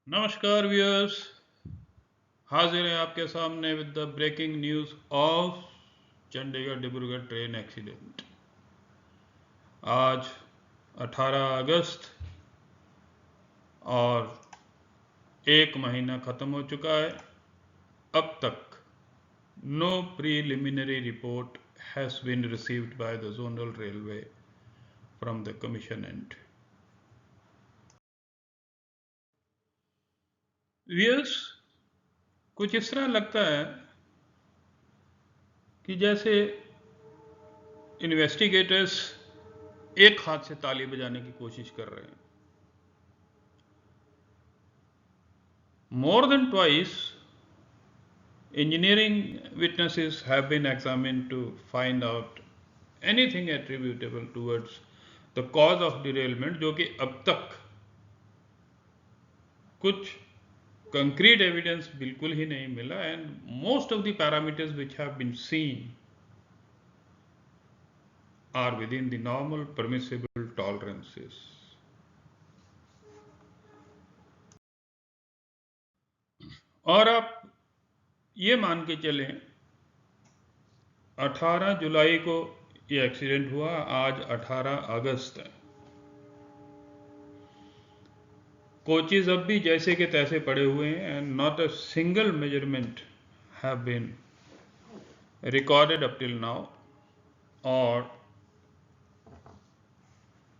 नमस्कार व्यूअर्स, हाजिर हैं आपके सामने with the breaking news of Chandigarh Dibrugarh train accident. आज 18 अगस्त और एक महीना ख़त्म हो चुका है। अब तक no preliminary report has been received by the zonal railway from the commission and. Viewers, कुछ इस तरह लगता है कि जैसे इन्वेस्टिगेटर्स एक हाथ से ताली बजाने की कोशिश कर रहे हैं। More than twice, engineering witnesses have been examined to find out anything attributable towards the cause of derailment, जो कि अब तक कुछ concrete evidence बिल्कुल ही नहीं मिला, and most of the parameters which have been seen are within the normal permissible tolerances. और आप ये मान के चलें 18 जुलाई को ये एक्सीडेंट हुआ, आज 18 अगस्त है। कोचेज अब भी जैसे के तैसे पड़े हुए हैं and not a single measurement have been recorded up till now, और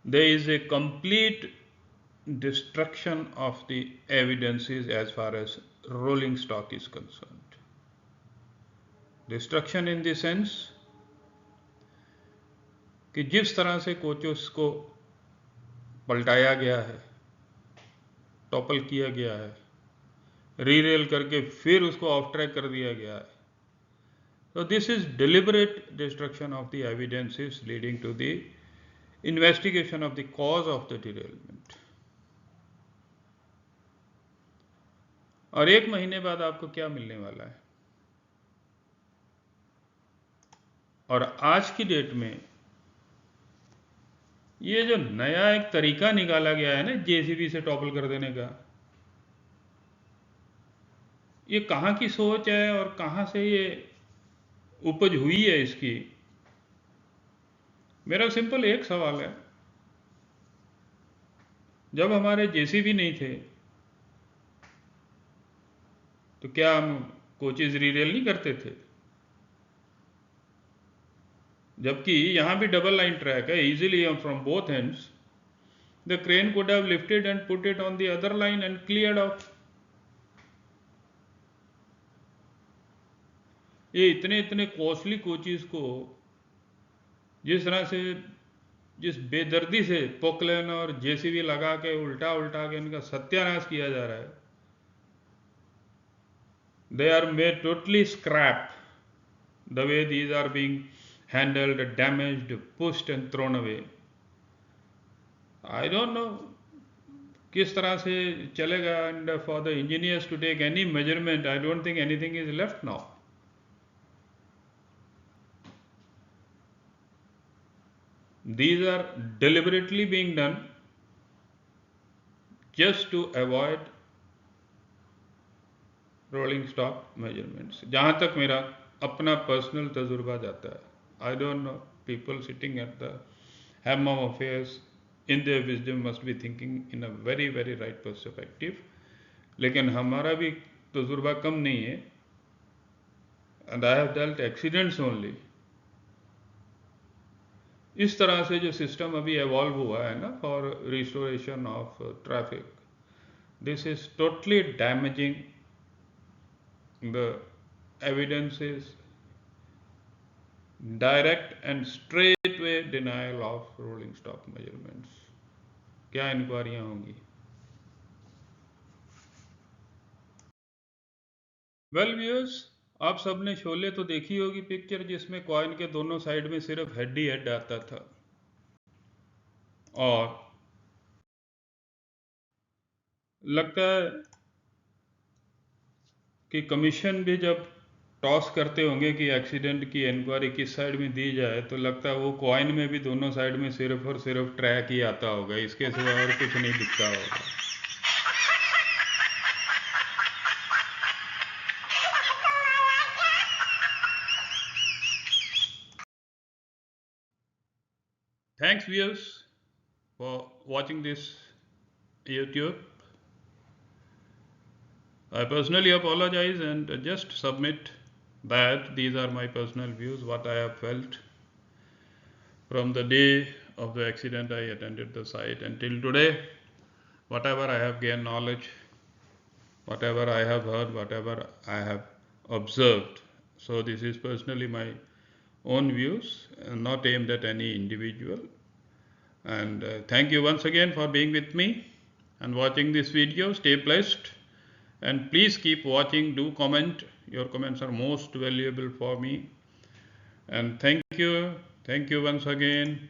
there is a complete destruction of the evidences as far as rolling stock is concerned. Destruction in the sense कि जिस तरह से कोचेस को पलटाया गया है, topple किया गया है, रीरेल करके फिर उसको ऑफ ट्रैक कर दिया गया है. So this is deliberate destruction of the evidences leading to the investigation of the cause of the derailment. और एक महीने बाद आपको क्या मिलने वाला है? और आज की डेट में ये जो नया एक तरीका निकाला गया है ना जेसीबी से टॉपल कर देने का, ये कहाँ की सोच है और कहाँ से ये उपज हुई है इसकी? मेरा सिंपल एक सवाल है, जब हमारे जेसीबी नहीं थे तो क्या हम कोचेज रीरेल नहीं करते थे? जबकि यहां भी डबल लाइन ट्रैक है, easily from both ends the crane could have lifted and put it on the other line and cleared of. ये इतने इतने कॉस्टली कोचेज को जिस तरह से, जिस बेदर्दी से पोकलेन और जेसीबी लगा के उल्टा उल्टा के इनका सत्यानाश किया जा रहा है, they are made totally scrap the way these are being handled, damaged, pushed and thrown away. I don't know किस तरह से चलेगा, and for the engineers to take any measurement, I don't think anything is left now. These are deliberately being done just to avoid rolling stock measurements. जहाँ तक मेरा अपना personal तजुर्बा जाता है, I don't know, people sitting at the helm of affairs in their wisdom must be thinking in a very very right perspective, लेकिन हमारा भी तजुर्बा कम नहीं है, and I have dealt accidents only. इस तरह से जो सिस्टम अभी एवॉल्व हुआ है ना for restoration of traffic, this is totally damaging the evidences, direct and straight way denial of rolling stock measurements. क्या इंक्वायरियां होंगी? वेल व्यूअर्स, आप सबने शोले तो देखी होगी पिक्चर, जिसमें कॉइन के दोनों साइड में सिर्फ हेड ही हेड आता था, और लगता है कि कमीशन भी जब टॉस करते होंगे कि एक्सीडेंट की इंक्वायरी किस साइड में दी जाए, तो लगता है वो कॉइन में भी दोनों साइड में सिर्फ और सिर्फ ट्रैक ही आता होगा, इसके सिवा और कुछ नहीं दिखता होगा. thanks viewers for watching this YouTube. I personally apologize and just submit that these are my personal views, what I have felt from the day of the accident I attended the site until today, whatever I have gained knowledge, whatever I have heard, whatever I have observed. So this is personally my own views, not aimed at any individual. And thank you once again for being with me and watching this video. Stay blessed and please keep watching. Do comment. Your comments are most valuable for me. And thank you once again.